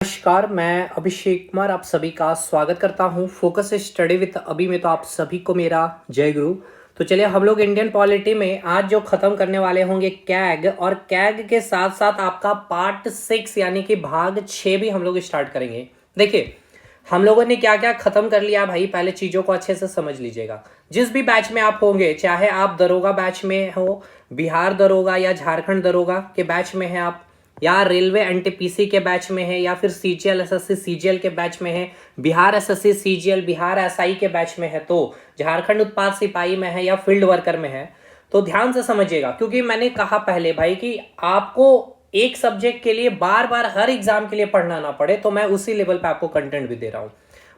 नमस्कार, मैं अभिषेक कुमार आप सभी का स्वागत करता हूं फोकस स्टडी विद अभी में। तो आप सभी को मेरा जय गुरु। तो चलिए हम लोग इंडियन पॉलिटी में आज जो खत्म करने वाले होंगे कैग, और कैग के साथ साथ आपका पार्ट 6 यानी कि भाग 6 भी हम लोग स्टार्ट करेंगे। देखिए हम लोगों ने क्या क्या खत्म कर लिया भाई, पहले चीजों को अच्छे से समझ लीजिएगा। जिस भी बैच में आप होंगे, चाहे आप दरोगा बैच में हो, बिहार दरोगा या झारखंड दरोगा के बैच में है आप, या रेलवे एनटीपीसी के बैच में है, या फिर सीजीएल एसएससी सीजीएल के बैच में है, Bihar SSC CGL Bihar SI के बैच में है, तो झारखंड उत्पाद सिपाही में है या फील्ड वर्कर में है, तो ध्यान से समझिएगा। क्योंकि मैंने कहा पहले भाई कि आपको एक सब्जेक्ट के लिए बार बार हर एग्जाम के लिए पढ़ना ना पड़े, तो मैं उसी लेवल पे आपको कंटेंट भी दे रहा हूं।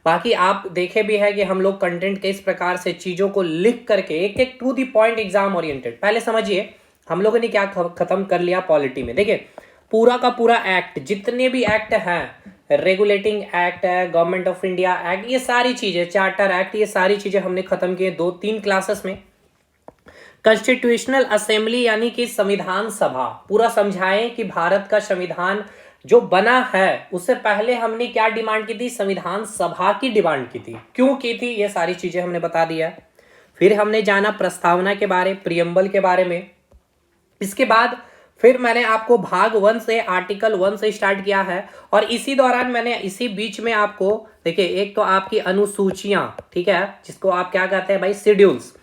बाकी आप देखे भी है कि हम लोग कंटेंट के इस प्रकार से चीजों को लिख करके एक एक to the point exam oriented. पहले समझिए हम लोगों ने क्या खत्म कर लिया पॉलिटी में। देखिए पूरा का पूरा एक्ट, जितने भी एक्ट हैं, रेगुलेटिंग एक्ट है, गवर्नमेंट ऑफ इंडिया एक्ट, ये सारी चीजें, चार्टर एक्ट, ये सारी चीजें हमने खत्म किए 2-3 क्लासेस में। कॉन्स्टिट्यूशनल असेंबली यानी कि संविधान सभा, पूरा समझाएं कि भारत का संविधान जो बना है उससे पहले हमने क्या डिमांड की थी, संविधान सभा की डिमांड की थी। क्यों की थी ये सारी चीजें हमने बता दिया। फिर हमने जाना प्रस्तावना के बारे, प्रियम्बल के बारे में। इसके बाद फिर मैंने आपको भाग 1 से आर्टिकल 1 से स्टार्ट किया है, और इसी दौरान मैंने इसी बीच में आपको देखिए एक तो आपकी अनुसूचियां, ठीक है, जिसको आप क्या कहते हैं भाई, शेड्यूल्स।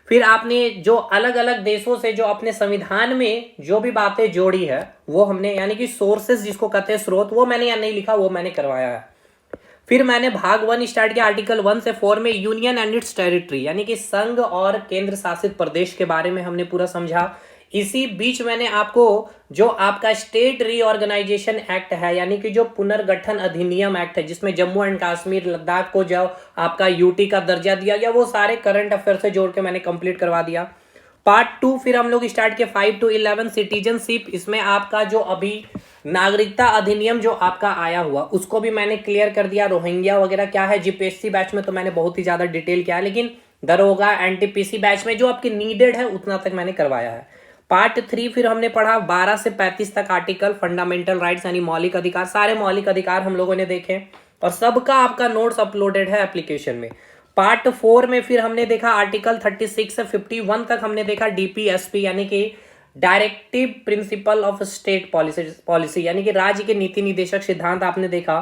फिर आपने जो अलग अलग देशों से जो अपने संविधान में जो भी बातें जोड़ी है वो हमने, यानी कि सोर्सेस जिसको कहते हैं स्रोत, वो मैंने यहाँ नहीं लिखा, वो मैंने करवाया है। फिर मैंने भाग 1 स्टार्ट किया आर्टिकल 1 से 4 में यूनियन एंड इट्स टेरिटरी, यानी कि संघ और केंद्र शासित प्रदेश के बारे में हमने पूरा समझा। इसी बीच मैंने आपको जो आपका स्टेट रीऑर्गेनाइजेशन एक्ट है, यानी कि जो पुनर्गठन अधिनियम एक्ट है, जिसमें जम्मू एंड कश्मीर लद्दाख को जो आपका यूटी का दर्जा दिया गया, वो सारे करंट अफेयर से जोड़ के मैंने कंप्लीट करवा दिया। पार्ट 2 फिर हम लोग स्टार्ट किए 5 to 11 सिटीजनशिप। इसमें आपका जो अभी नागरिकता अधिनियम जो आपका आया हुआ उसको भी मैंने क्लियर कर दिया। रोहिंग्या वगैरह क्या है, जीपीएससी बैच में तो मैंने बहुत ही ज्यादा डिटेल किया है, लेकिन दरोगा एनटीपीसी बैच में जो आपकी नीडेड है उतना तक मैंने करवाया है। पार्ट 3 फिर हमने पढ़ा 12 से 35 तक आर्टिकल, फंडामेंटल राइट्स यानी मौलिक अधिकार, सारे मौलिक अधिकार हम लोगों ने देखे, और सबका आपका नोट्स अपलोडेड है एप्लीकेशन में। पार्ट 4 में फिर हमने देखा आर्टिकल 36 से 51 तक हमने देखा डीपीएसपी, यानी कि directive principle of state policy, यानी कि राज्य के नीति निदेशक सिद्धांत आपने देखा।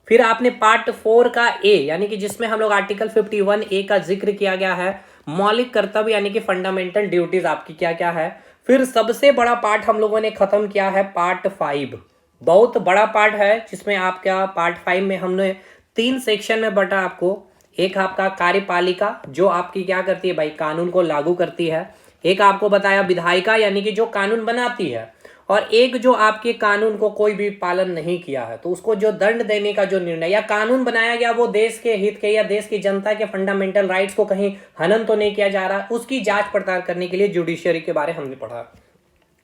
फिर आपने पार्ट 4 का ए, यानी कि जिसमें हम लोग आर्टिकल 51 ए का जिक्र किया गया है, मौलिक कर्तव्य यानी कि फंडामेंटल ड्यूटीज आपकी क्या क्या है। फिर सबसे बड़ा पार्ट हम लोगों ने खत्म किया है पार्ट 5, बहुत बड़ा पार्ट है, जिसमें आपका पार्ट 5 में हमने 3 सेक्शन में बटा आपको। एक आपका कार्यपालिका जो आपकी क्या करती है भाई, कानून को लागू करती है। एक आपको बताया विधायिका यानी कि जो कानून बनाती है, और एक जो आपके कानून को कोई भी पालन नहीं किया है तो उसको जो दंड देने का जो निर्णय, या कानून बनाया गया वो देश के हित के या देश की जनता के फंडामेंटल राइट्स को कहीं हनन तो नहीं किया जा रहा, उसकी जांच पड़ताल करने के लिए जुडिशियरी के बारे हमने पढ़ा।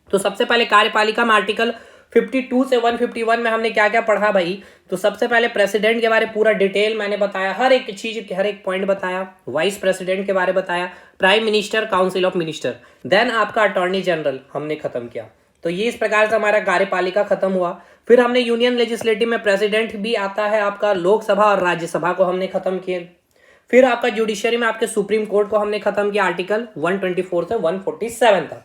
तो सबसे पहले कार्यपालिका में आर्टिकल 52 से 151 में हमने क्या क्या पढ़ा भाई। तो सबसे पहले प्रेसिडेंट के बारे पूरा डिटेल मैंने बताया, हर एक चीज हर एक पॉइंट बताया। वाइस प्रेसिडेंट के बारे बताया, prime minister, council of minister, then आपका अटॉर्नी जनरल हमने खत्म किया। तो ये इस प्रकार से हमारा कार्यपालिका खत्म हुआ। फिर हमने यूनियन लेजिस्लेटिव में प्रेसिडेंट भी आता है आपका, लोकसभा और राज्यसभा को हमने खत्म किए। फिर आपका जुडिशरी में आपके सुप्रीम कोर्ट को हमने खत्म किया आर्टिकल 124 से 147 तक।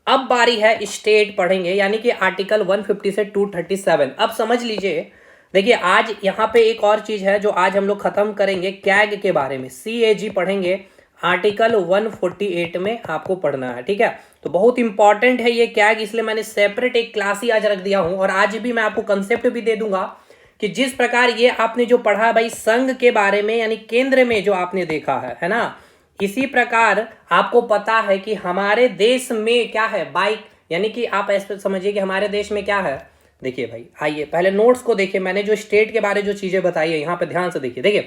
अब बारी है स्टेट पढ़ेंगे, यानी कि आर्टिकल 150 से 237। अब समझ लीजिए, देखिए आज यहाँ पे एक और चीज है जो आज हम लोग खत्म करेंगे, कैग के बारे में सीएजी पढ़ेंगे, आर्टिकल 148 में आपको पढ़ना है, ठीक है। तो बहुत इंपॉर्टेंट है ये कैग, इसलिए मैंने सेपरेट एक क्लास ही आज रख दिया हूं, और आज भी मैं आपको कंसेप्ट भी दे दूंगा कि जिस प्रकार ये आपने जो पढ़ा भाई संघ के बारे में, यानी केंद्र में जो आपने देखा है ना, इसी प्रकार आपको पता है कि हमारे देश में क्या है बाइक, यानी कि आप ऐसे समझिए कि हमारे देश में क्या है। देखिए भाई आइए पहले नोट्स को देखिए, मैंने जो स्टेट के बारे जो चीजें बताई है यहाँ पे ध्यान से देखिए। देखिए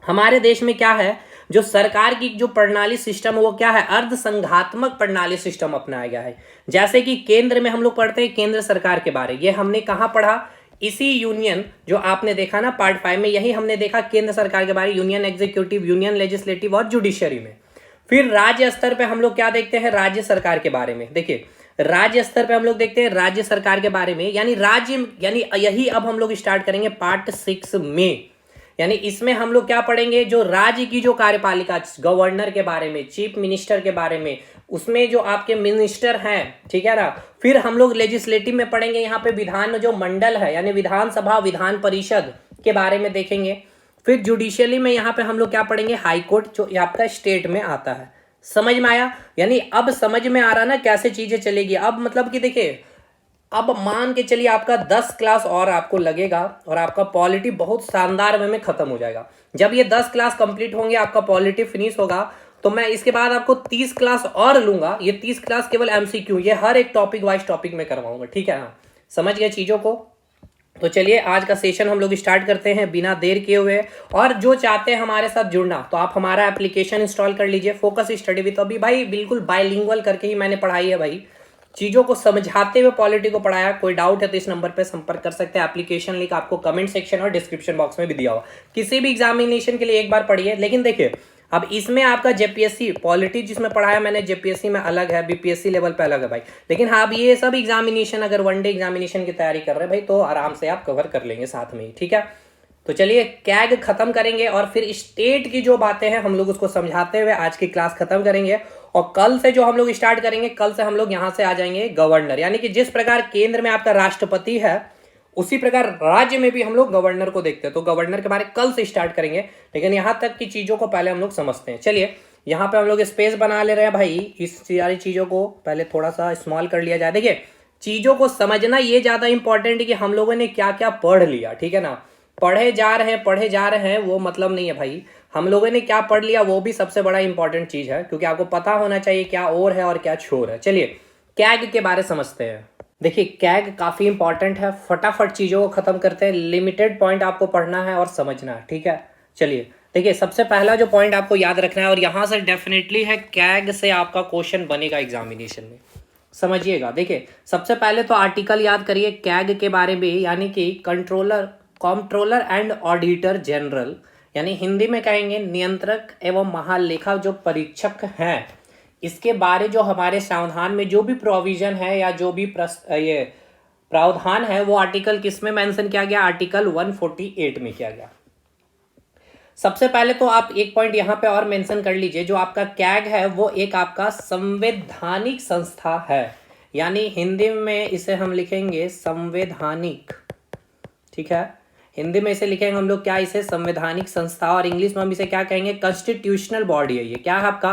हमारे देश में क्या है, जो सरकार की जो प्रणाली सिस्टम है वो क्या है, अर्ध संघात्मक प्रणाली सिस्टम अपनाया गया है। जैसे कि केंद्र में हम लोग पढ़ते हैं केंद्र सरकार के बारे, ये हमने कहाँ पढ़ा, इसी यूनियन जो आपने देखा ना पार्ट 5 में, यही हमने देखा केंद्र सरकार के बारे, यूनियन एग्जीक्यूटिव, यूनियन लेजिस्लेटिव और जुडिशरी में। फिर राज्य स्तर पे हम लोग क्या देखते हैं, राज्य सरकार के बारे में। देखिए राज्य स्तर पे हम लोग देखते हैं राज्य सरकार के बारे में, यानी राज्य, यानी यही अब हम लोग स्टार्ट करेंगे पार्ट 6 में। यानी इसमें हम लोग क्या पढ़ेंगे, जो राज्य की जो कार्यपालिका, गवर्नर के बारे में, चीफ मिनिस्टर के बारे में, उसमें जो आपके मिनिस्टर हैं, ठीक है ना। फिर हम लोग लेजिस्लेटिव में पढ़ेंगे, यहाँ पे विधान जो मंडल है यानी विधानसभा, विधान परिषद के बारे में देखेंगे। फिर जुडिशियली में यहाँ पे हम लोग क्या पढ़ेंगे, हाई कोर्ट, जो आपका स्टेट में आता है। समझ में आया? यानी अब समझ में आ रहा ना कैसे चीजें चलेगी। अब मतलब कि देखिए, अब मान के चलिए आपका 10 क्लास और आपको लगेगा और आपका पॉलिटी बहुत शानदार वे में खत्म हो जाएगा। जब ये 10 क्लास कंप्लीट होंगे, आपका पॉलिटी फिनिश होगा, तो मैं इसके बाद आपको 30 क्लास और लूंगा। ये 30 क्लास केवल एमसीक्यू, ये हर एक टॉपिक वाइज टॉपिक में करवाऊंगा, ठीक है। हाँ, समझ गए चीजों को? तो चलिए आज का सेशन हम लोग स्टार्ट करते हैं बिना देर किए हुए। और जो चाहते हैं हमारे साथ जुड़ना, तो आप हमारा एप्लीकेशन इंस्टॉल कर लीजिए, फोकस स्टडी विद। अभी भाई बिल्कुल बाइलिंगुअल करके ही मैंने पढ़ाई है भाई, चीजों को समझाते हुए पॉलिटी को पढ़ाया। कोई डाउट है तो इस नंबर पे संपर्क कर सकते हैं। एप्लीकेशन लिंक आपको कमेंट सेक्शन और डिस्क्रिप्शन बॉक्स में भी दिया हुआ। किसी भी एग्जामिनेशन के लिए एक बार पढ़िए। लेकिन देखिए, अब इसमें आपका जेपीएससी पॉलिटी जिसमें पढ़ाया मैंने, जेपीएससी में अलग है, बीपीएससी लेवल पे अलग है भाई। लेकिन हाँ, अब ये सब एग्जामिनेशन, अगर वनडे एग्जामिनेशन की तैयारी कर रहे हैं भाई, तो आराम से आप कवर कर लेंगे साथ में ही, ठीक है। तो चलिए कैग खत्म करेंगे और फिर स्टेट की जो बातें हैं हम लोग उसको समझाते हुए आज की क्लास खत्म करेंगे। और कल से जो हम लोग स्टार्ट करेंगे, कल से हम लोग यहां से आ जाएंगे गवर्नर। यानी कि जिस प्रकार केंद्र में आपका राष्ट्रपति है, उसी प्रकार राज्य में भी हम लोग गवर्नर को देखते हैं। तो गवर्नर के बारे में कल से स्टार्ट करेंगे, लेकिन यहां तक की चीजों को पहले हम लोग समझते हैं। चलिए यहाँ पे हम लोग स्पेस बना ले रहे हैं भाई। इस सारी चीजों को पहले थोड़ा सा स्मॉल कर लिया जाए। देखिए, चीजों को समझना ये ज्यादा इंपॉर्टेंट है कि हम लोगों ने क्या क्या पढ़ लिया, ठीक है ना। पढ़े जा रहे हैं वो मतलब नहीं है भाई, हम लोगों ने क्या पढ़ लिया वो भी सबसे बड़ा इंपॉर्टेंट चीज है, क्योंकि आपको पता होना चाहिए क्या और है और क्या छोर है। चलिए कैग के बारे समझते हैं। देखिए कैग काफी इंपॉर्टेंट है, फटाफट चीजों को खत्म करते हैं। लिमिटेड पॉइंट आपको पढ़ना है और समझना है, ठीक है। चलिए देखिए, सबसे पहला जो पॉइंट आपको याद रखना है, और यहां से डेफिनेटली है कैग से आपका क्वेश्चन बनेगा एग्जामिनेशन में, समझिएगा। देखिए सबसे पहले तो आर्टिकल याद करिए कैग के बारे में, यानी कि कंट्रोलर एंड ऑडिटर जनरल, यानी हिंदी में कहेंगे नियंत्रक एवं महालेखा जो परीक्षक हैं। इसके बारे जो हमारे संविधान में जो भी प्रोविजन है या जो भी ये प्रावधान है, वो आर्टिकल किस में मेंशन किया गया, आर्टिकल 148 में किया गया। सबसे पहले तो आप एक पॉइंट यहाँ पे और मेंशन कर लीजिए, जो आपका कैग है वो एक आपका संवैधानिक संस्था है, यानी हिंदी में इसे हम लिखेंगे संवैधानिक, ठीक है। हिंदी में इसे लिखेंगे हम लोग क्या, इसे संवैधानिक संस्था, और इंग्लिश में हम इसे क्या कहेंगे, कॉन्स्टिट्यूशनल बॉडी है। ये क्या है आपका,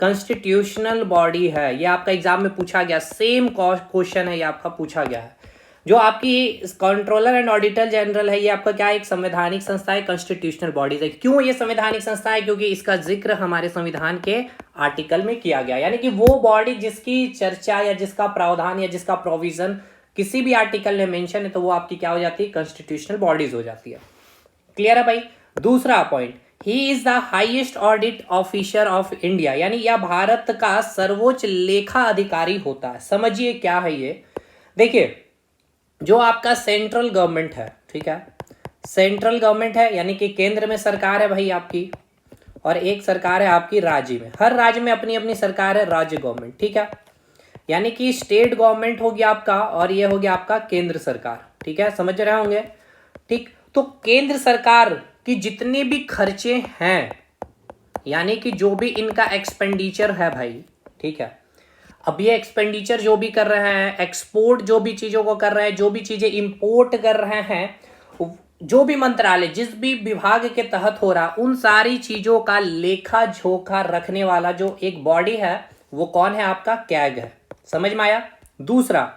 कॉन्स्टिट्यूशनल बॉडी है। ये आपका एग्जाम में पूछा गया, सेम क्वेश्चन है ये आपका पूछा गया है। जो आपकी कंट्रोलर एंड ऑडिटर जनरल है, ये आपका क्या है, एक संवैधानिक संस्था है, कॉन्स्टिट्यूशनल बॉडीज है। क्यों ये संवैधानिक संस्था है, क्योंकि इसका जिक्र हमारे संविधान के आर्टिकल में किया गया, यानी कि वो बॉडी जिसकी चर्चा या जिसका प्रावधान या जिसका प्रोविजन किसी भी आर्टिकल में मेंशन है, तो वो आपकी क्या हो जाती है, कॉन्स्टिट्यूशनल बॉडीज हो जाती है। क्लियर है भाई। दूसरा point, he is the highest audit officer of India, यानी यह भारत का सर्वोच्च लेखा अधिकारी होता है। समझिए क्या है ये। देखिए जो आपका सेंट्रल गवर्नमेंट है, ठीक है, सेंट्रल गवर्नमेंट है यानी कि केंद्र में सरकार है भाई आपकी, और एक सरकार है आपकी राज्य में। हर राज्य में अपनी अपनी सरकार है, राज्य गवर्नमेंट, ठीक है। यानी कि स्टेट गवर्नमेंट हो गया आपका, और ये हो गया आपका केंद्र सरकार, ठीक है, समझ रहे होंगे, ठीक। तो केंद्र सरकार की जितने भी खर्चे हैं, यानी कि जो भी इनका एक्सपेंडिचर है भाई, ठीक है, अब ये एक्सपेंडिचर जो भी कर रहे हैं, एक्सपोर्ट जो भी चीजों को कर रहे हैं, जो भी चीजें इंपोर्ट कर रहे हैं, जो भी मंत्रालय जिस भी विभाग के तहत हो रहा, उन सारी चीजों का लेखा जोखा रखने वाला जो एक बॉडी है, वो कौन है, आपका कैग है। समझ में आया। दूसरा,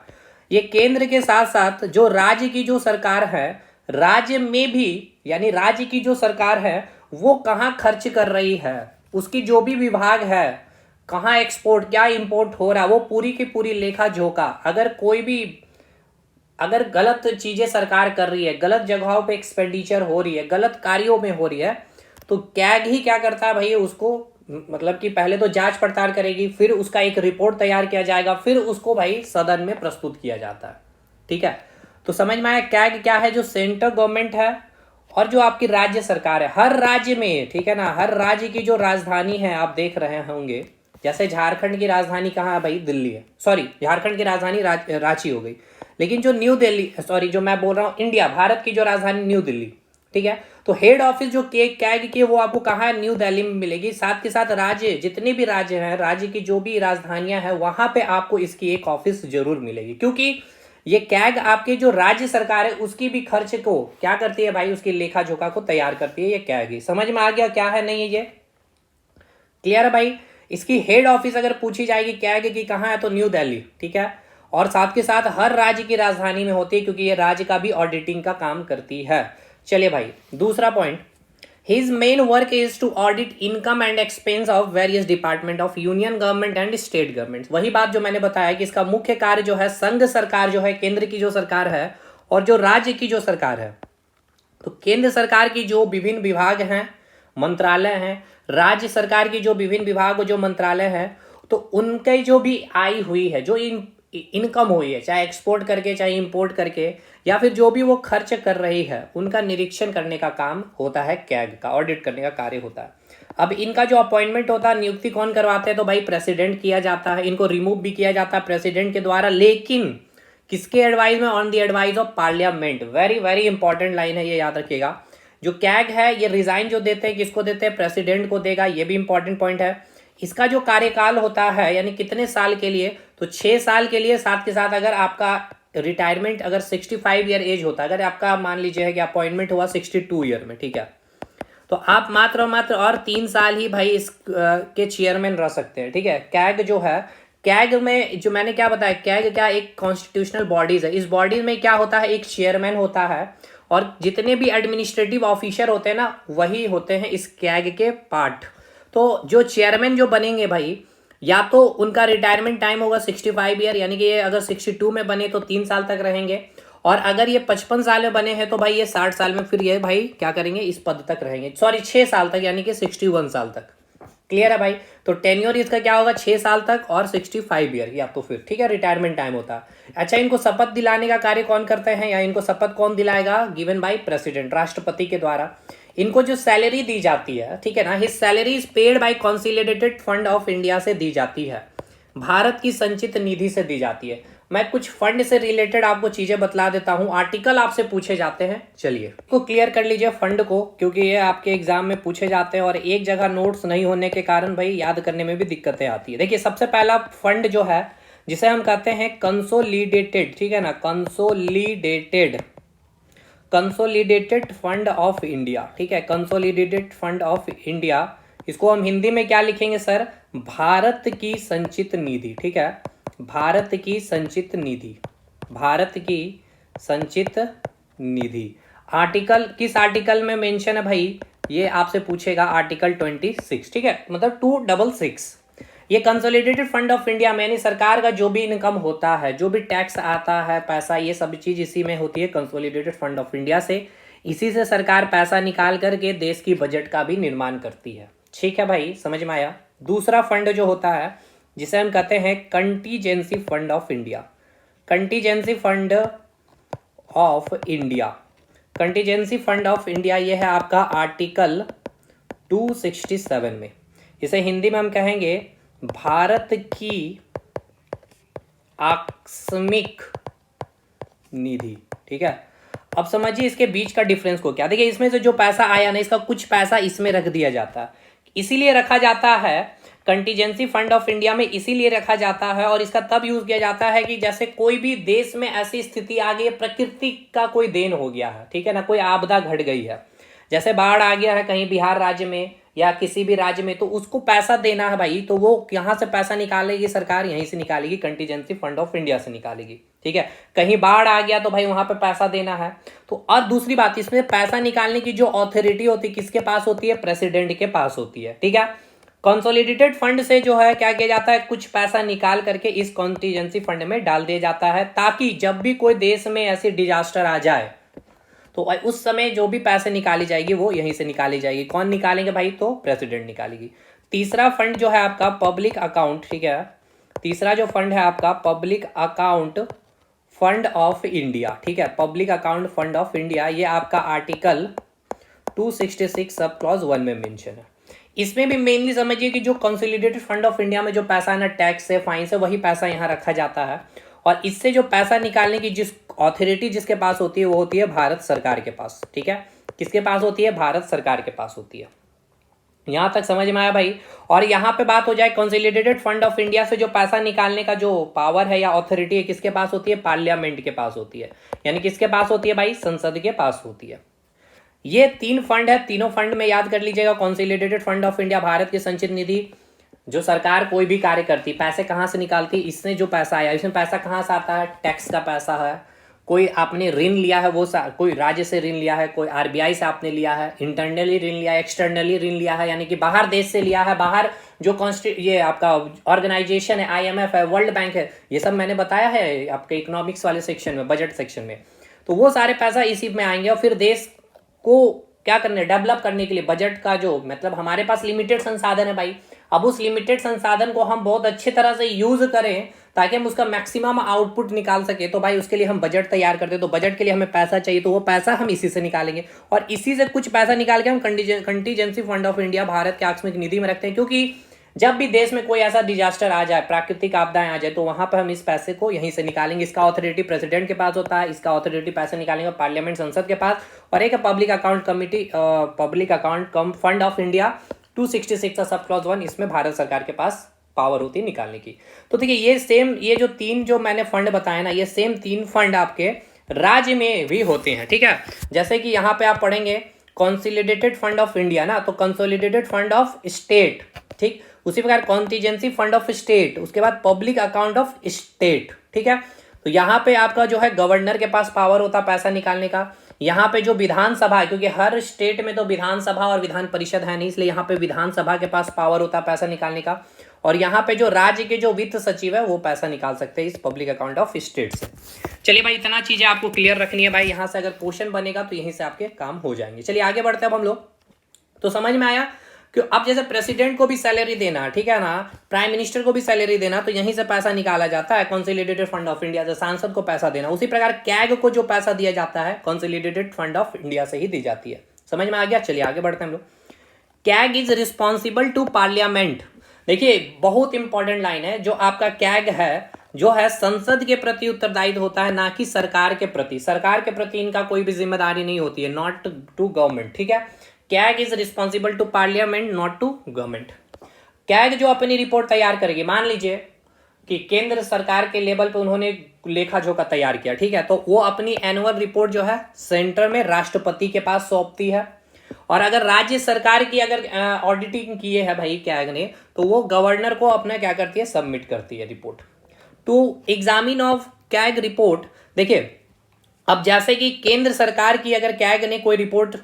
ये केंद्र के साथ साथ जो राज्य की जो सरकार है, राज्य में भी, यानी राज्य की जो सरकार है वो कहाँ खर्च कर रही है, उसकी जो भी विभाग है, कहाँ एक्सपोर्ट क्या इंपोर्ट हो रहा है, वो पूरी की पूरी लेखा जोखा। अगर गलत चीजें सरकार कर रही है, गलत जगहों पे एक्सपेंडिचर हो रही है, गलत कार्यों में हो रही है, तो कैग ही क्या करता है भाई, उसको मतलब कि पहले तो जांच पड़ताल करेगी, फिर उसका एक रिपोर्ट तैयार किया जाएगा, फिर उसको भाई सदन में प्रस्तुत किया जाता है, ठीक है। तो समझ में आया कैग क्या है, जो सेंट्रल गवर्नमेंट है और जो आपकी राज्य सरकार है, हर राज्य में, ठीक है ना, हर राज्य की जो राजधानी है आप देख रहे होंगे, जैसे झारखंड की राजधानी कहाँ है भाई? दिल्ली है। सॉरी, झारखंड की राजधानी रांची हो गई, लेकिन जो न्यू दिल्ली, सॉरी जो मैं बोल रहा हूँ इंडिया, भारत की जो राजधानी न्यू दिल्ली, ठीक है। तो हेड ऑफिस जो कैग की वो आपको कहाँ है? न्यू दिल्ली में मिलेगी। साथ के साथ राज्य, जितने भी राज्य हैं, राज्य की जो भी राजधानियां हैं, वहां पे आपको इसकी एक ऑफिस जरूर मिलेगी, क्योंकि ये कैग आपके जो राज्य सरकार है उसकी भी खर्च को क्या करती है भाई? उसकी लेखा जोखा को तैयार करती है ये कैग ही। समझ में आ गया क्या है नहीं है ये? क्लियर है भाई? इसकी हेड ऑफिस अगर पूछी जाएगी कैग की कहाँ है, तो न्यू दिल्ली, ठीक है। और साथ के साथ हर राज्य की राजधानी में होती है, क्योंकि ये राज्य का भी ऑडिटिंग का काम करती है। चलिए भाई, दूसरा point, his main work is to audit income and expense of various department of union government and state government. वही बात जो मैंने बताया कि इसका मुख्य कार्य जो है संघ सरकार जो है, केंद्र की जो सरकार है, और जो राज्य की जो सरकार है। तो केंद्र सरकार की जो विभिन्न विभाग हैं, मंत्रालय हैं, राज्य सरकार की जो विभिन्न विभाग जो मंत्रालय हैं, तो उनके जो भी आई हुई है, जो इनकम हुई है, चाहे एक्सपोर्ट करके चाहे इंपोर्ट करके, या फिर जो भी वो खर्च कर रही है, उनका निरीक्षण करने का काम होता है कैग का, ऑडिट करने का कार्य होता है। अब इनका जो अपॉइंटमेंट होता है, नियुक्ति कौन करवाते हैं? तो भाई प्रेसिडेंट किया जाता है। इनको रिमूव भी किया जाता है प्रेसिडेंट के द्वारा, लेकिन किसके एडवाइस में? On the advice of parliament. Very very important line है, ये याद रखिएगा। जो कैग है ये रिजाइन जो देते हैं, किसको देते हैं? प्रेसिडेंट को देगा। ये भी इंपॉर्टेंट पॉइंट है। इसका जो कार्यकाल होता है, यानी कितने साल के लिए? तो 6 साल के लिए। साथ के साथ अगर आपका रिटायरमेंट अगर 65 ईयर एज होता है, अगर आपका मान लीजिए है कि अपॉइंटमेंट हुआ 62 ईयर में, ठीक है, तो आप मात्र और 3 साल ही भाई इस के चेयरमैन रह सकते हैं, ठीक है। कैग जो है, कैग में जो मैंने क्या बताया, कैग क्या एक कॉन्स्टिट्यूशनल बॉडीज है। इस बॉडी में क्या होता है? एक चेयरमैन होता है, और जितने भी एडमिनिस्ट्रेटिव ऑफिसर होते हैं ना, वही होते हैं इस कैग के पार्ट। तो जो चेयरमैन जो बनेंगे भाई, या तो उनका रिटायरमेंट टाइम होगा 65 ईयर, यानी कि ये अगर 62 में बने तो 3 साल तक रहेंगे, और अगर ये 55 साल में बने हैं तो भाई ये 60 साल में फिर ये भाई क्या करेंगे? इस पद तक रहेंगे। सॉरी, 6 साल तक, यानी कि 61 साल तक। क्लियर है भाई? तो टेन्योर इसका क्या होगा? 6 साल तक और 65 ईयर, या तो फिर, ठीक है, रिटायरमेंट टाइम होता है। अच्छा, इनको शपथ दिलाने का कार्य कौन करते हैं, या इनको शपथ कौन दिलाएगा? गिवन बाय प्रेसिडेंट, राष्ट्रपति के द्वारा। इनको जो सैलरी दी जाती है, ठीक है ना, his salary is paid by consolidated fund of India से दी जाती है, भारत की संचित निधि से दी जाती है। मैं कुछ फंड से रिलेटेड आपको चीजें बतला देता हूं, आर्टिकल आपसे पूछे जाते हैं। चलिए को क्लियर कर लीजिए फंड को, क्योंकि ये आपके एग्जाम में पूछे जाते हैं, और एक जगह नोट्स नहीं होने के कारण भाई याद करने में भी दिक्कतें आती है। देखिए, सबसे पहला फंड जो है, जिसे हम कहते हैं कंसोलिडेटेड, ठीक है ना, कंसोलिडेटेड फंड ऑफ इंडिया, ठीक है, कंसोलिडेटेड फंड ऑफ इंडिया। इसको हम हिंदी में क्या लिखेंगे सर? भारत की संचित निधि, ठीक है, भारत की संचित निधि, भारत की संचित निधि। आर्टिकल किस आर्टिकल में मेंशन है भाई? ये आपसे पूछेगा, आर्टिकल 26, ठीक है, मतलब 266। ये कंसोलिडेटेड फंड ऑफ इंडिया में, यानी सरकार का जो भी इनकम होता है, जो भी टैक्स आता है, पैसा, ये सब चीज इसी में होती है, कंसोलिडेटेड फंड ऑफ इंडिया से। इसी से सरकार पैसा निकाल करके देश की बजट का भी निर्माण करती है। ठीक है भाई, समझ में आया? दूसरा फंड जो होता है, जिसे हम कहते हैं contingency fund of India, contingency fund of India, contingency fund of India, ये है आपका आर्टिकल 267 में। इसे हिंदी में हम कहेंगे भारत की आकस्मिक निधि, ठीक है। अब समझिए इसके बीच का डिफरेंस को क्या। देखिए, इसमें से जो पैसा आया ना, इसका कुछ पैसा इसमें रख दिया जाता है, इसीलिए रखा जाता है कंटीजेंसी फंड ऑफ इंडिया में, इसीलिए रखा जाता है। और इसका तब यूज किया जाता है कि जैसे कोई भी देश में ऐसी स्थिति आ गई है, प्रकृति का कोई देन हो गया है, ठीक है ना, कोई आपदा घट गई है, जैसे बाढ़ आ गया है कहीं बिहार राज्य में या किसी भी राज्य में, तो उसको पैसा देना है भाई, तो वो यहाँ से पैसा निकालेगी सरकार, यहीं से निकालेगी, कंटीजेंसी फंड ऑफ इंडिया से निकालेगी, ठीक है। कहीं बाढ़ आ गया तो भाई वहां पे पैसा देना है। तो और दूसरी बात, इसमें पैसा निकालने की जो अथॉरिटी होती है, किसके पास होती है? प्रेसिडेंट के पास होती है, ठीक है। कंसोलिडेटेड फंड से जो है क्या किया जाता है, कुछ पैसा निकाल करके इस कंटीजेंसी फंड में डाल दिया जाता है, ताकि जब भी कोई देश में ऐसी डिजास्टर आ जाए तो उस समय जो भी पैसे निकाली जाएगी वो यहीं से निकाली जाएगी। कौन निकालेंगे भाई? तो प्रेसिडेंट निकालेगी। तीसरा फंड जो है आपका पब्लिक अकाउंट, ठीक है, तीसरा जो फंड है आपका public account fund of India, ठीक है, public account fund of India, ये आपका आर्टिकल 266 सब क्लॉज 1 में मेंशन है। इसमें भी मेनली समझिए कि जो कंसोलिडेटेड फंड ऑफ इंडिया में जो पैसा है ना, टैक्स है, फाइन से, वही पैसा यहाँ रखा जाता है। और इससे जो पैसा निकालने की जिस अथॉरिटी जिसके पास होती है वो होती है भारत सरकार के पास। ठीक है, किसके पास होती है? भारत सरकार के पास होती है। यहां तक समझ में आया भाई? और यहां पे बात हो जाए कंसोलिडेटेड फंड ऑफ इंडिया से जो पैसा निकालने का जो पावर है या अथॉरिटी है, किसके पास होती है? पार्लियामेंट के पास होती है। यानी किसके पास होती है भाई? संसद के पास होती है। ये 3 फंड है, तीनों फंड में याद कर लीजिएगा। Consolidated fund of India, Bharat की संचित निधि, जो सरकार कोई भी कार्य करती, पैसे कहाँ से निकालती? इसमें जो पैसा आया, इसमें पैसा कहाँ से आता है? टैक्स का पैसा है। कोई आपने ऋण लिया है, वो कोई राज्य से ऋण लिया है, कोई आरबीआई से आपने लिया है, इंटरनली ऋण लिया है, एक्सटर्नली ऋण लिया है, यानी कि बाहर देश से लिया है, बाहर जो ये आपका ऑर्गेनाइजेशन है, आईएमएफ है, वर्ल्ड बैंक है, ये सब मैंने बताया है आपके इकोनॉमिक्स वाले सेक्शन में, बजट सेक्शन में। तो वो सारे पैसा इसी में आएंगे और फिर देश को क्या करने? डेवलप करने के लिए बजट का जो मतलब हमारे पास लिमिटेड संसाधन है भाई, अब उस लिमिटेड संसाधन को हम बहुत अच्छी तरह से यूज करें ताकि हम उसका मैक्सिमम आउटपुट निकाल सके। तो भाई उसके लिए हम बजट तैयार करते हैं, तो बजट के लिए हमें पैसा चाहिए, तो वो पैसा हम इसी से निकालेंगे और इसी से कुछ पैसा निकाल के हम contingency fund of India, Bharat के आकस्मिक निधि में रखते हैं। क्योंकि जब भी देश में कोई ऐसा डिजास्टर आ जाए, प्राकृतिक आपदाएं आ जाए, तो वहां पर हम इस पैसे को यहीं से निकालेंगे। इसका अथॉरिटी प्रेसिडेंट के पास होता है, इसका अथॉरिटी पैसे निकालेंगे पार्लियामेंट, संसद के पास। और एक public account committee, public account fund of India 266 sub clause 1, इसमें भारत सरकार के पास पावर होती है निकालने की। तो देखिए ये सेम, ये जो 3 जो मैंने फंड बताए ना, ये सेम 3 फंड आपके राज्य में भी होते हैं। ठीक है, जैसे कि यहाँ पे आप पढ़ेंगे कंसोलिडेटेड फंड ऑफ इंडिया ना, तो कंसोलिडेटेड फंड ऑफ स्टेट, ठीक, उसी प्रकार कॉन्टीजेंसी फंड ऑफ स्टेट, उसके बाद पब्लिक अकाउंट ऑफ स्टेट। ठीक है, तो यहाँ पे आपका जो है गवर्नर के पास पावर होता पैसा निकालने का। यहाँ पे जो विधानसभा है, क्योंकि हर स्टेट में तो विधानसभा और विधान परिषद है नहीं, इसलिए यहाँ पे विधानसभा के पास पावर होता पैसा निकालने का। और यहाँ पे जो राज्य के जो वित्त सचिव है वो पैसा निकाल सकते हैं इस पब्लिक अकाउंट ऑफ स्टेट से। चलिए भाई, इतना चीजें आपको क्लियर रखनी है भाई, यहाँ से अगर क्वेश्चन बनेगा तो यहीं से आपके काम हो जाएंगे। चलिए आगे बढ़ते हैं अब हम लोग। तो समझ में आया कि अब जैसे प्रेसिडेंट को भी सैलरी देना, ठीक है ना, प्राइम मिनिस्टर को भी सैलरी देना, तो यहीं से पैसा निकाला जाता है कंसोलिडेटेड फंड ऑफ इंडिया से। सांसद को पैसा देना, उसी प्रकार कैग को जो पैसा दिया जाता है कंसोलिडेटेड फंड ऑफ इंडिया से ही दी जाती है। समझ में आ गया? चलिए आगे बढ़ते हैं हम लोग। CAG is responsible to parliament. देखिए बहुत इंपॉर्टेंट लाइन है, जो आपका कैग है जो है संसद के प्रति उत्तरदायी होता है, ना कि सरकार के प्रति। सरकार के प्रति इनका कोई भी जिम्मेदारी नहीं होती है, नॉट टू गवर्नमेंट। ठीक है, CAG is responsible to parliament, not to government. CAG जो अपनी रिपोर्ट तैयार करेगी, मान लीजिए कि केंद्र सरकार के लेवल पे उन्होंने लेखा जोखा तैयार किया, ठीक है, तो वो अपनी एनुअल रिपोर्ट जो है सेंटर में राष्ट्रपति के पास सौंपती है। और अगर राज्य सरकार की अगर ऑडिटिंग किए है भाई कैग ने, तो वो गवर्नर को अपना क्या करती है? सबमिट करती है report. To examine of CAG report, देखिए अब जैसे कि केंद्र सरकार की अगर कैग ने कोई रिपोर्ट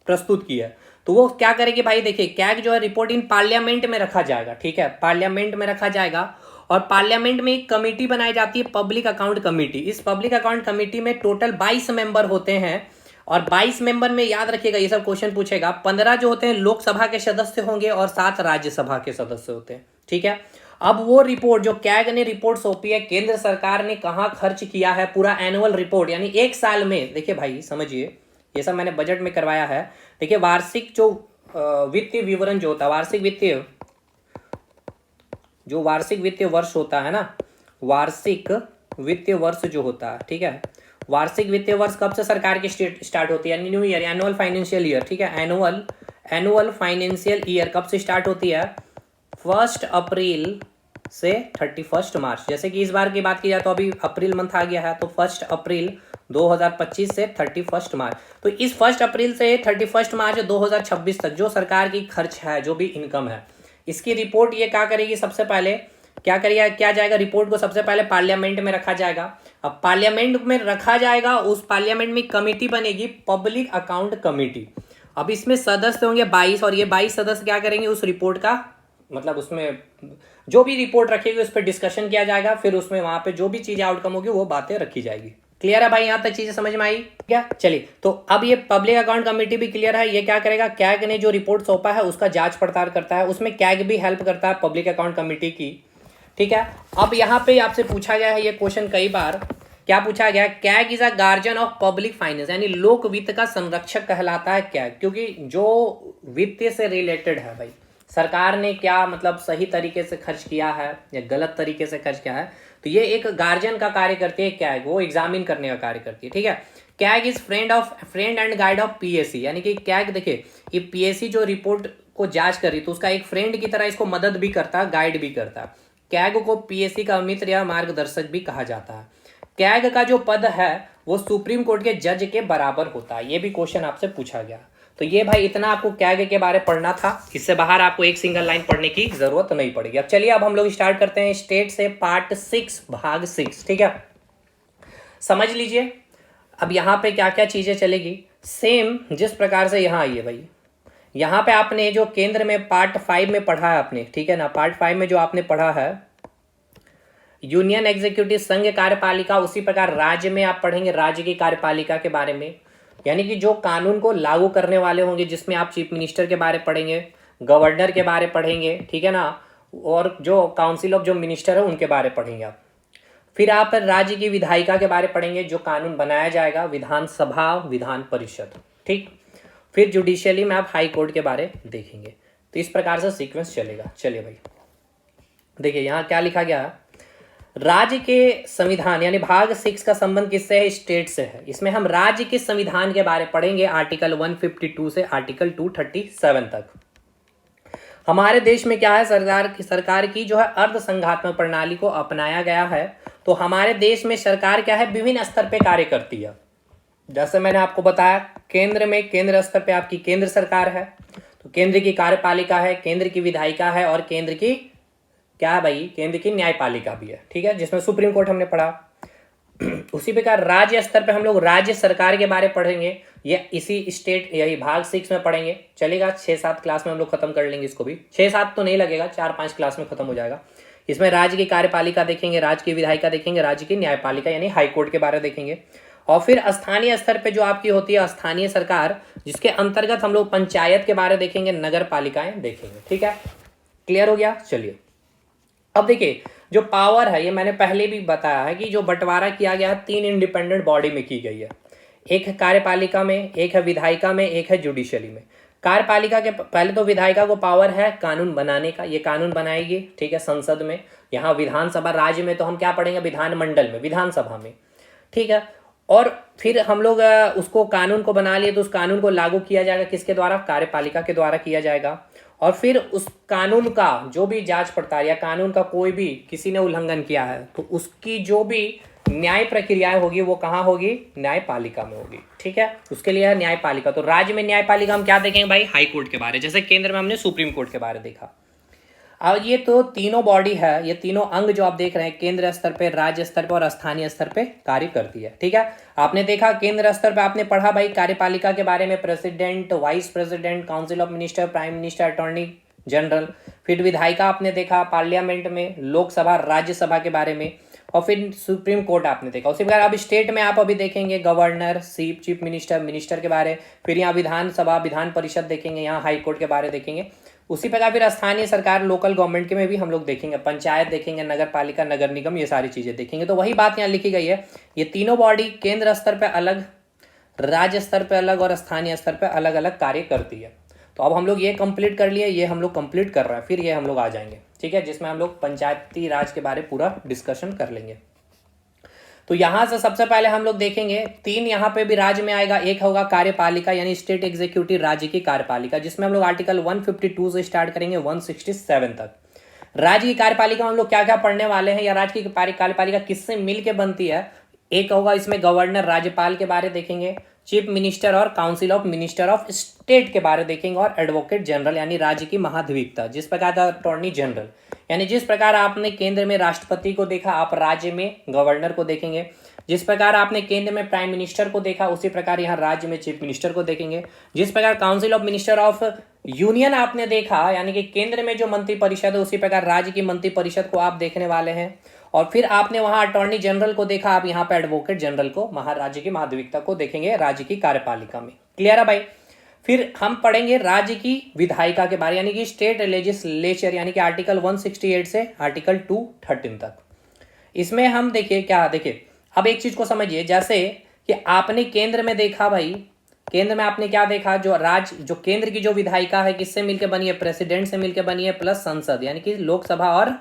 प्रस्तुत की है, तो वो क्या करेगी भाई? देखिए कैग जो है रिपोर्ट इन पार्लियामेंट में रखा जाएगा। ठीक है, पार्लियामेंट में रखा जाएगा और पार्लियामेंट में एक कमेटी बनाई जाती है, पब्लिक अकाउंट कमेटी। इस पब्लिक अकाउंट कमेटी में टोटल 22 मेंबर होते हैं और 22 मेंबर में याद रखिएगा ये सब क्वेश्चन पूछेगा, 15 जो होते हैं लोकसभा के सदस्य होंगे और 7 राज्यसभा के सदस्य होते हैं। ठीक है, अब वो रिपोर्ट जो कैग ने रिपोर्ट सौंपी है, केंद्र सरकार ने कहाँ खर्च किया है, पूरा एनुअल रिपोर्ट, यानी एक साल में। देखिए भाई समझिए, ये सब मैंने बजट में करवाया है। देखिए वार्षिक जो वित्तीय विवरण जो होता है, वार्षिक वित्तीय वर्ष होता है ना, वार्षिक वित्तीय वर्ष जो होता है, ठीक है, वार्षिक वित्तीय वर्ष कब से सरकार की स्टार्ट होती है? New year, annual financial year. ठीक है, एनुअल फाइनेंशियल ईयर कब से स्टार्ट होती है? 1 अप्रैल से 31 मार्च। जैसे कि इस बार की बात की जाए तो अभी अप्रैल मंथ आ गया है, तो 1 अप्रैल 2025 से 31 मार्च। तो इस 1 अप्रैल से 31 मार्च 2026 तक जो सरकार की खर्च है, जो भी इनकम है, इसकी रिपोर्ट ये क्या करेगी? सबसे पहले क्या जाएगा? रिपोर्ट को सबसे पहले पार्लियामेंट में रखा जाएगा। अब पार्लियामेंट में रखा जाएगा, उस पार्लियामेंट में कमेटी बनेगी, पब्लिक अकाउंट कमेटी। अब इसमें सदस्य होंगे 22 और ये 22 सदस्य क्या करेंगे? उस रिपोर्ट का मतलब उसमें जो भी रिपोर्ट रखेगी उस पर डिस्कशन किया जाएगा, फिर उसमें वहां पे जो भी चीजें आउटकम होगी वो बातें रखी जाएगी। क्लियर है भाई? यहां तक चीजें समझ में आई क्या? चलिए, तो अब ये पब्लिक अकाउंट कमेटी भी क्लियर है। ये क्या करेगा? कैग ने जो रिपोर्ट सौंपा है उसका जांच पड़ताल करता है, उसमें कैग भी हेल्प करता है पब्लिक अकाउंट कमेटी की। ठीक है, अब यहाँ पे आपसे पूछा गया है ये क्वेश्चन कई बार, क्या पूछा गया? CAG is a guardian of public finance, यानी लोक वित्त का संरक्षक कहलाता है कैग, क्योंकि जो वित्त से रिलेटेड है भाई, सरकार ने क्या मतलब सही तरीके से खर्च किया है या गलत तरीके से खर्च किया है, तो ये एक गार्जियन का कार्य करती है कैग, वो एग्जामिन करने का कार्य करती है। ठीक है, CAG is friend and guide of PSC, यानी कि कैग देखिए ये पीएससी जो रिपोर्ट को जांच कर रही तो उसका एक फ्रेंड की तरह इसको मदद भी करता है, गाइड भी करता है। कैग को पीएससी का मित्र या मार्गदर्शक भी कहा जाता है। कैग का जो पद है वो सुप्रीम कोर्ट के जज के बराबर होता है, ये भी क्वेश्चन आपसे पूछा गया। तो ये भाई इतना आपको कैग के बारे में पढ़ना था, इससे बाहर आपको एक सिंगल लाइन पढ़ने की जरूरत नहीं पड़ेगी। अब चलिए अब हम लोग स्टार्ट करते हैं स्टेट से पार्ट 6 भाग 6। ठीक है, समझ लीजिए अब यहाँ पे क्या क्या चीजें चलेगी, सेम जिस प्रकार से यहाँ आई है भाई। यहाँ पे आपने जो केंद्र में पार्ट 5 में पढ़ा है आपने, ठीक है ना, पार्ट 5 में जो आपने पढ़ा है यूनियन एग्जीक्यूटिव संघ कार्यपालिका, उसी प्रकार राज्य में आप पढ़ेंगे राज्य की कार्यपालिका के बारे में, यानी कि जो कानून को लागू करने वाले होंगे, जिसमें आप चीफ मिनिस्टर के बारे पढ़ेंगे, गवर्नर के बारे पढ़ेंगे, ठीक है ना, और जो काउंसिल ऑफ जो मिनिस्टर है उनके बारे पढ़ेंगे आप। फिर आप राज्य की विधायिका के बारे पढ़ेंगे, जो कानून बनाया जाएगा, विधानसभा, विधान परिषद। ठीक, फिर जुडिशियली में आप हाई कोर्ट के बारे देखेंगे। तो इस प्रकार से सीक्वेंस चलेगा। चलिए भाई देखिए यहाँ क्या लिखा गया है, राज्य के संविधान यानी भाग 6 का संबंध किससे है, स्टेट से है। इसमें हम राज्य के संविधान के बारे पढ़ेंगे, आर्टिकल 152 से आर्टिकल 237 तक। हमारे देश में क्या है, सरकार की जो है अर्ध संघात्मक प्रणाली को अपनाया गया है। तो हमारे देश में सरकार क्या है, विभिन्न स्तर पे कार्य करती है। जैसे मैंने आपको बताया केंद्र में, केंद्र स्तर पे आपकी केंद्र सरकार है, तो केंद्र की कार्यपालिका है, केंद्र की विधायिका है, और केंद्र की क्या है भाई, केंद्र की न्यायपालिका भी है। ठीक है, जिसमें सुप्रीम कोर्ट हमने पढ़ा। उसी प्रकार राज्य स्तर पे हम लोग राज्य सरकार के बारे पढ़ेंगे, ये इसी स्टेट यही भाग 6 में पढ़ेंगे। चलेगा 6-7 क्लास में हम लोग खत्म कर लेंगे इसको भी, 6-7 तो नहीं लगेगा, 4-5 क्लास में खत्म हो जाएगा। इसमें राज्य की कार्यपालिका देखेंगे, राज्य की विधायिका देखेंगे, राज्य की न्यायपालिका यानी हाई कोर्ट के बारे देखेंगे, और फिर स्थानीय स्तर पे जो आपकी होती है स्थानीय सरकार, जिसके अंतर्गत हम लोग पंचायत के बारे देखेंगे, नगर पालिकाएं देखेंगे। ठीक है, क्लियर हो गया। चलिए अब देखिए जो पावर है, ये मैंने पहले भी बताया है कि जो बंटवारा किया गया है 3 इंडिपेंडेंट बॉडी में की गई है, एक है कार्यपालिका में, एक है विधायिका में, एक है जुडिशरी में। कार्यपालिका के पहले तो विधायिका को पावर है कानून बनाने का, ये कानून बनाएगी, ठीक है, संसद में। यहाँ विधानसभा, राज्य में तो हम क्या पढ़ेंगे, विधानमंडल में, विधानसभा में। ठीक है, और फिर हम लोग उसको कानून को बना लिए तो उस कानून को लागू किया जाएगा किसके द्वारा, कार्यपालिका के द्वारा किया जाएगा। और फिर उस कानून का जो भी जांच पड़ताल या कानून का कोई भी किसी ने उल्लंघन किया है तो उसकी जो भी न्याय प्रक्रियाएं होगी वो कहाँ होगी, न्यायपालिका में होगी। ठीक है, उसके लिए है न्यायपालिका। तो राज्य में न्यायपालिका हम क्या देखेंगे भाई, हाई कोर्ट के बारे, जैसे केंद्र में हमने सुप्रीम कोर्ट के बारे देखा। अब ये तो तीनों बॉडी है, ये तीनों अंग जो आप देख रहे हैं केंद्र स्तर पे, राज्य स्तर पे और स्थानीय स्तर पे कार्य करती है। ठीक है, आपने देखा केंद्र स्तर पे आपने पढ़ा भाई कार्यपालिका के बारे में, president, vice president, council of minister, prime minister, attorney general. फिर विधायिका आपने देखा पार्लियामेंट में, लोकसभा, राज्यसभा के बारे में, और फिर सुप्रीम कोर्ट आपने देखा। उसी प्रकार अब स्टेट में आप अभी देखेंगे गवर्नर, चीफ मिनिस्टर, मिनिस्टर के बारे, फिर यहाँ विधानसभा, विधान परिषद देखेंगे, यहाँ हाई कोर्ट के बारे देखेंगे। उसी प्रकार फिर स्थानीय सरकार, लोकल गवर्नमेंट के में भी हम लोग देखेंगे, पंचायत देखेंगे, नगर पालिका, नगर निगम, ये सारी चीजें देखेंगे। तो वही बात यहाँ लिखी गई है, ये तीनों बॉडी केंद्र स्तर पे अलग, राज्य स्तर पे अलग और स्थानीय स्तर पे अलग अलग कार्य करती है। तो अब हम लोग ये कंप्लीट कर लिए, ये हम लोग कंप्लीट कर रहे हैं, फिर ये हम लोग आ जाएंगे, ठीक है, जिसमें हम लोग पंचायती राज के बारे पूरा डिस्कशन कर लेंगे। तो यहां से सबसे पहले हम लोग देखेंगे 3 यहाँ पे भी राज्य में आएगा, एक होगा कार्यपालिका यानी स्टेट एग्जीक्यूटिव, राज्य की कार्यपालिका, जिसमें हम लोग आर्टिकल 152 से स्टार्ट करेंगे 167 तक। राज्य की कार्यपालिका हम लोग क्या क्या पढ़ने वाले हैं, या राज्य की कार्यपालिका किससे मिलकर बनती है। एक होगा इसमें गवर्नर, राज्यपाल के बारे देखेंगे, चीफ मिनिस्टर और council of minister of state के बारे देखेंगे, और एडवोकेट जनरल यानी राज्य की महाधिवक्ता, जिस प्रकार का अटॉर्नी जनरल, यानी जिस प्रकार आपने केंद्र में राष्ट्रपति को देखा, आप राज्य में गवर्नर को देखेंगे। जिस प्रकार आपने केंद्र में प्राइम मिनिस्टर को देखा, उसी प्रकार यहाँ राज्य में चीफ मिनिस्टर को देखेंगे। जिस प्रकार council of minister of union आपने देखा, यानी कि केंद्र में जो मंत्री परिषद है, उसी प्रकार राज्य की मंत्री परिषद को आप देखने वाले हैं। और फिर आपने वहां अटॉर्नी जनरल को देखा, आप यहाँ पे एडवोकेट जनरल को, महाराज्य की महाधिवक्ता को देखेंगे राज्य की कार्यपालिका में। क्लियर है भाई। फिर हम पढ़ेंगे राज्य की विधायिका के बारे, यानी कि स्टेट लेजिस्लेचर, यानी कि आर्टिकल 168 से आर्टिकल 213 तक। इसमें हम देखिए क्या, देखिए अब एक चीज को समझिए, जैसे कि आपने केंद्र में देखा भाई केंद्र में आपने क्या देखा, जो केंद्र की जो विधायिका है किससे मिलकर बनी है, प्रेसिडेंट से मिलकर बनी है, प्लस संसद यानी कि लोकसभा और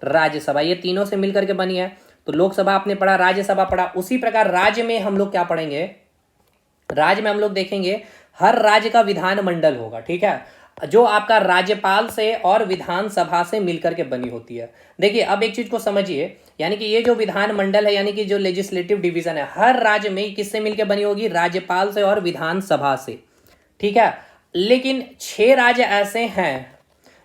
राज्यसभा, ये तीनों से मिलकर के बनी है। तो लोकसभा आपने पढ़ा, राज्यसभा पढ़ा। उसी प्रकार राज्य में हम लोग क्या पढ़ेंगे, राज्य में हम लोग देखेंगे हर राज्य का विधानमंडल होगा, ठीक है, जो आपका राज्यपाल से और विधानसभा से मिलकर के बनी होती है। देखिए अब एक चीज को समझिए, यानी कि ये जो विधानमंडल है यानी कि जो लेजिस्लेटिव डिवीजन है, हर राज्य में किससे मिलकर बनी होगी, राज्यपाल से और विधानसभा से, ठीक है। लेकिन 6 राज्य ऐसे हैं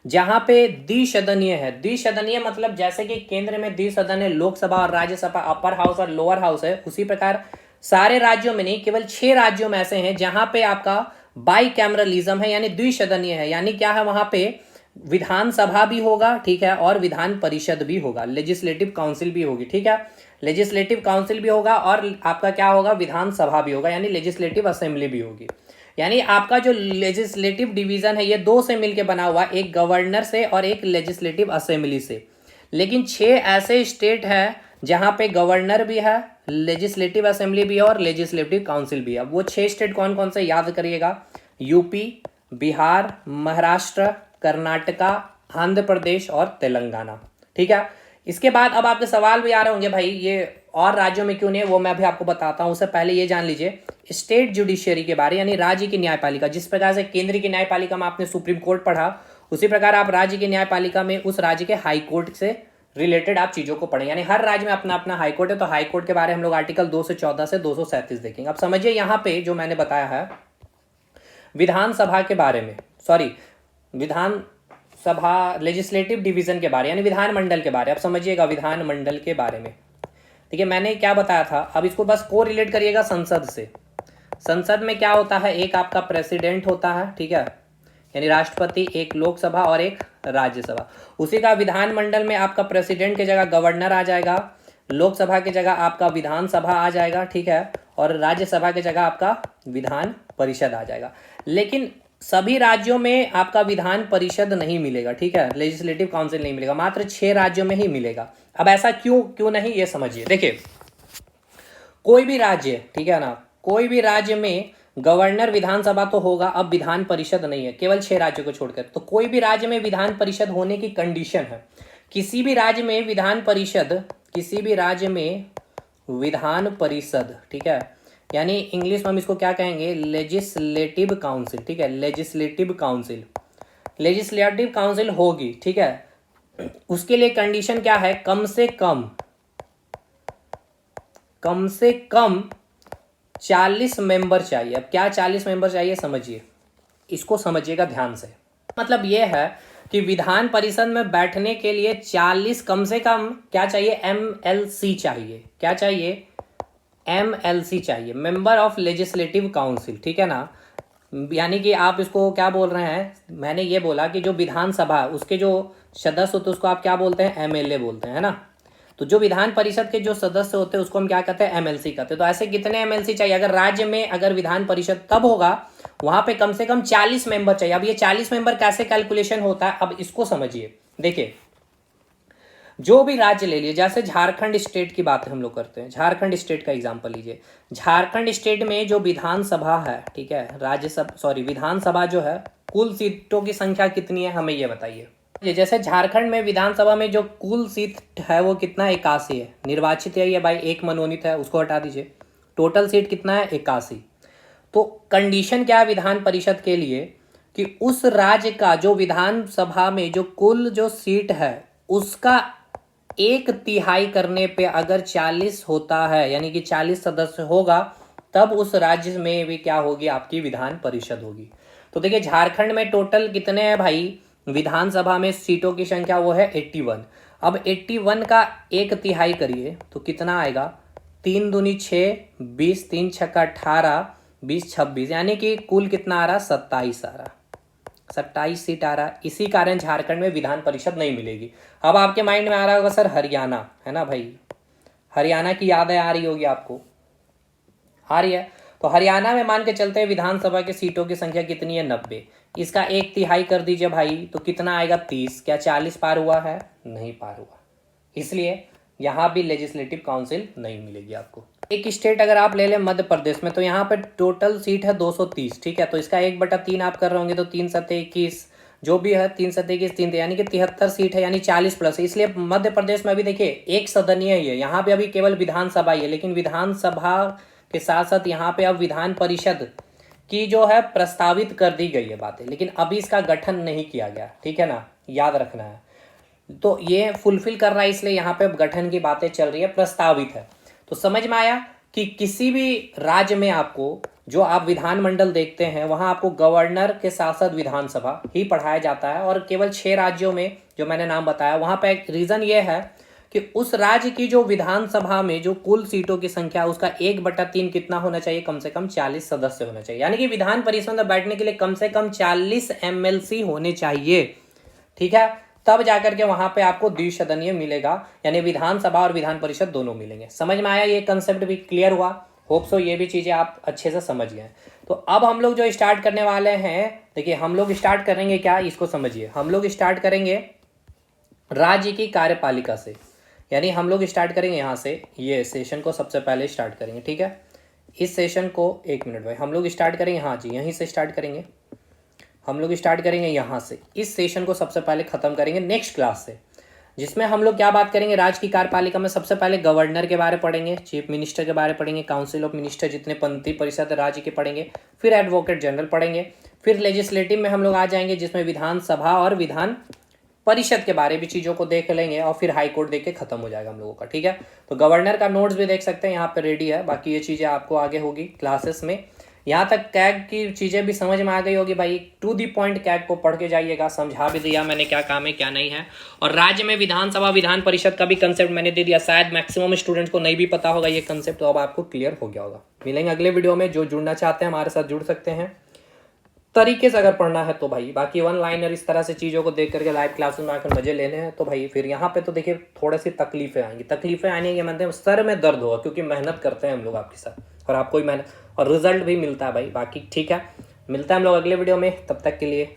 जहां पे द्विसदनीय है। द्विसदनीय मतलब जैसे कि केंद्र में द्विसदन है, लोकसभा और राज्यसभा, अपर हाउस और लोअर हाउस है, उसी प्रकार सारे राज्यों में नहीं, केवल 6 राज्यों में ऐसे हैं जहां पे आपका बाई कैमरलिज्म है, यानी द्विसदनीय है। यानी क्या है, वहां पे विधानसभा भी होगा, ठीक है, और विधान परिषद भी होगा, लेजिस्लेटिव काउंसिल भी होगी, ठीक है, लेजिस्लेटिव काउंसिल भी होगा और आपका क्या होगा, विधानसभा भी होगा, यानी लेजिस्लेटिव असेंबली भी होगी। यानी आपका जो लेजिस्लेटिव डिवीजन है ये 2 से मिलकर बना हुआ, एक गवर्नर से और एक लेजिस्लेटिव असेंबली से। लेकिन 6 ऐसे स्टेट हैं जहां पे गवर्नर भी है, लेजिस्लेटिव असेंबली भी है और लेजिस्लेटिव काउंसिल भी है। वो 6 स्टेट कौन कौन से याद करिएगा, यूपी, बिहार, महाराष्ट्र, कर्नाटका, आंध्र प्रदेश और तेलंगाना, ठीक है। इसके बाद अब आपके सवाल भी आ रहे होंगे, भाई ये और राज्यों में क्यों नहीं है, वो मैं भी आपको बताता हूं। उससे पहले ये जान लीजिए स्टेट जुडिशियरी के बारे, यानी राज्य की न्यायपालिका। जिस प्रकार से केंद्र की न्यायपालिका में आपने सुप्रीम कोर्ट पढ़ा, उसी प्रकार आप राज्य की न्यायपालिका में उस राज्य के हाई कोर्ट से रिलेटेड आप चीजों को पढ़ें। यानी हर राज्य में अपना अपना हाई कोर्ट है, तो हाई कोर्ट के बारे में हम लोग आर्टिकल 214 से 237 देखेंगे। अब समझिए यहाँ पे जो मैंने बताया है विधानसभा के बारे में, सॉरी विधानसभा लेजिस्लेटिव डिवीजन के बारे, यानी विधानमंडल के बारे। अब समझिएगा विधानमंडल के बारे में, ठीक है, मैंने क्या बताया था, अब इसको बस को रिलेट करिएगा संसद से। संसद में क्या होता है, एक आपका प्रेसिडेंट होता है, ठीक है, यानी राष्ट्रपति, एक लोकसभा और एक राज्यसभा। उसी का विधानमंडल में आपका प्रेसिडेंट की जगह गवर्नर आ जाएगा, लोकसभा की जगह आपका विधानसभा आ जाएगा, ठीक है, और राज्यसभा की जगह आपका विधान परिषद आ जाएगा। लेकिन सभी राज्यों में आपका विधान परिषद नहीं मिलेगा, ठीक है, लेजिस्लेटिव काउंसिल नहीं मिलेगा, मात्र 6 राज्यों में ही मिलेगा। अब ऐसा क्यों नहीं, ये समझिए। देखिए कोई भी राज्य, ठीक है ना, कोई भी राज्य में गवर्नर विधानसभा तो होगा, अब विधान परिषद नहीं है, केवल 6 राज्यों को छोड़कर। तो कोई भी राज्य में विधान परिषद होने की कंडीशन है, किसी भी राज्य में विधान परिषद, किसी भी राज्य में विधान परिषद, ठीक है, यानी इंग्लिश में हम इसको क्या कहेंगे, लेजिस्लेटिव काउंसिल, ठीक है, लेजिस्लेटिव काउंसिल, लेजिस्लेटिव काउंसिल होगी, ठीक है। उसके लिए कंडीशन क्या है, कम से कम 40 मेंबर चाहिए। अब क्या 40 मेंबर चाहिए, समझिए, इसको समझिएगा ध्यान से। मतलब यह है कि विधान परिषद में बैठने के लिए 40 कम से कम क्या चाहिए, MLC चाहिए। क्या चाहिए, MLC चाहिए, मेंबर ऑफ लेजिस्लेटिव काउंसिल, ठीक है ना। यानी कि आप इसको क्या बोल रहे हैं, मैंने ये बोला कि जो विधानसभा उसके जो सदस्य होते हैं उसको आप क्या बोलते हैं, MLA बोलते हैं, है ना। तो जो विधान परिषद के जो सदस्य होते हैं उसको हम क्या कहते हैं, MLC कहते हैं। तो ऐसे कितने MLC चाहिए, अगर राज्य में अगर विधान परिषद तब होगा वहां पे कम से कम 40 मेंबर चाहिए। अब ये 40 मेंबर कैसे कैलकुलेशन होता है, अब इसको समझिए। देखिए जो भी राज्य ले लिए, जैसे झारखंड स्टेट की बात हम लोग करते हैं, झारखंड स्टेट का एग्जांपल लीजिए। झारखंड स्टेट में जो विधानसभा है, ठीक है, विधानसभा जो है, कुल सीटों की संख्या कितनी है, हमें ये बताइए। जैसे झारखंड में विधानसभा में जो कुल सीट है वो कितना, 81 है। निर्वाचित है ये भाई, एक मनोनीत है, उसको हटा दीजिए। टोटल सीट कितना है, 81। तो कंडीशन क्या है विधान परिषद के लिए, कि उस राज्य का जो विधानसभा में जो कुल जो सीट है उसका 1/3 करने पे अगर 40 होता है, यानी कि 40 सदस्य होगा, तब उस राज्य में भी क्या होगी, आपकी विधान परिषद होगी। तो देखिए झारखंड में टोटल कितने हैं भाई, विधानसभा में सीटों की संख्या वो है 81। अब 81 का 1/3 करिए तो कितना आएगा, 3 दूनी 6, 20, 3 छक्का 18, 20 26, यानी कि कुल कितना आ रहा, 27 आ रहा, 27 सीट आ रहा। इसी कारण झारखंड में विधान परिषद नहीं मिलेगी। अब आपके माइंड में आ रहा होगा सर हरियाणा, है ना भाई, हरियाणा की यादें आ रही होगी आपको, आ रही है। तो हरियाणा में मान के चलते हैं विधानसभा की सीटों की संख्या कितनी है, 90। इसका 1/3 कर दीजिए भाई, तो कितना आएगा, 30। क्या 40 पार हुआ है, नहीं पार हुआ। इसलिए यहां भी लेजिस्लेटिव काउंसिल नहीं मिलेगी आपको। एक स्टेट अगर आप ले लें मध्य प्रदेश में, तो यहाँ पे टोटल सीट है 230, ठीक है। तो इसका 1/3 आप कर रहे होंगे तो 3 सत्ते 21, जो भी है 3 सत्ते 21 3, यानी कि 73 सीट है, यानी 40 प्लस। इसलिए मध्य प्रदेश में अभी देखिए एक सदनीय ही है, यहाँ पे अभी केवल विधानसभा ही है, लेकिन विधानसभा के साथ साथ यहाँ पे अब विधान परिषद की जो है प्रस्तावित कर दी गई है बातें, लेकिन अभी इसका गठन नहीं किया गया, ठीक है ना, याद रखना है। तो ये फुलफिल कर रहा है, इसलिए यहाँ पे गठन की बातें चल रही है, प्रस्तावित है। तो समझ में आया कि किसी भी राज्य में आपको जो आप विधानमंडल देखते हैं वहां आपको गवर्नर के साथ साथ विधानसभा ही पढ़ाया जाता है। और केवल 6 राज्यों में जो मैंने नाम बताया वहां पे एक रीजन ये है कि उस राज्य की जो विधानसभा में जो कुल सीटों की संख्या उसका 1/3 कितना होना चाहिए, कम से कम 40 सदस्य होना चाहिए। यानी कि विधान परिषद में बैठने के लिए कम से कम 40 MLC होने चाहिए, ठीक है। तब जाकर के वहां पे आपको द्विसदनीय मिलेगा, यानी विधानसभा और विधान परिषद दोनों मिलेंगे। समझ में आया, ये कंसेप्ट भी क्लियर हुआ। होप सो ये भी चीजें आप अच्छे से समझ गए। तो अब हम लोग जो स्टार्ट करने वाले हैं, देखिए हम लोग स्टार्ट करेंगे क्या, इसको समझिए। हम लोग स्टार्ट करेंगे राज्य की कार्यपालिका से, यानी हम लोग स्टार्ट करेंगे यहाँ से, ये सेशन को सबसे पहले स्टार्ट करेंगे, ठीक है। इस सेशन को 1 मिनट भाई, हम लोग स्टार्ट करेंगे, हाँ जी यहीं से स्टार्ट करेंगे। हम लोग स्टार्ट करेंगे यहाँ से, इस सेशन को सबसे पहले खत्म करेंगे नेक्स्ट क्लास से, जिसमें हम लोग क्या बात करेंगे, राज्य की कार्यपालिका में सबसे पहले गवर्नर के बारे में पढ़ेंगे, चीफ मिनिस्टर के बारे में पढ़ेंगे, काउंसिल ऑफ मिनिस्टर जितने मंत्री परिषद राज्य के पढ़ेंगे, फिर एडवोकेट जनरल पढ़ेंगे, फिर लेजिस्लेटिव में हम लोग आ जाएंगे जिसमें विधानसभा और विधान परिषद के बारे में चीज़ों को देख लेंगे, और फिर हाई कोर्ट देख के खत्म हो जाएगा हम लोगों का, ठीक है। तो गवर्नर का नोट्स भी देख सकते हैं यहाँ पे रेडी है, बाकी ये चीज़ें आपको आगे होगी क्लासेस में। यहाँ तक कैग की चीज़ें भी समझ में आ गई होगी भाई, टू दी पॉइंट कैग को पढ़ के जाइएगा, समझा भी दिया मैंने क्या काम है क्या नहीं है। और राज्य में विधानसभा विधान परिषद का भी कंसेप्ट मैंने दे दिया, शायद मैक्सिमम स्टूडेंट्स को नहीं भी पता होगा ये कंसेप्ट, तो अब आपको क्लियर हो गया होगा। मिलेंगे अगले वीडियो में, जो जुड़ना चाहते हैं हमारे साथ जुड़ सकते हैं तरीके से अगर पढ़ना है तो भाई। बाकी 1 लाइनर इस तरह से चीज़ों को देख करके लाइव क्लासेस में आकर मजे लेने हैं तो भाई फिर यहाँ पे तो देखिए थोड़ी सी तकलीफें आएंगी। तकलीफें आने के मतलब सर में दर्द होगा, क्योंकि मेहनत करते हैं हम लोग आपके साथ, और आपको ही मेहनत और रिजल्ट भी मिलता है भाई। बाकी ठीक है, मिलता है हम लोग अगले वीडियो में, तब तक के लिए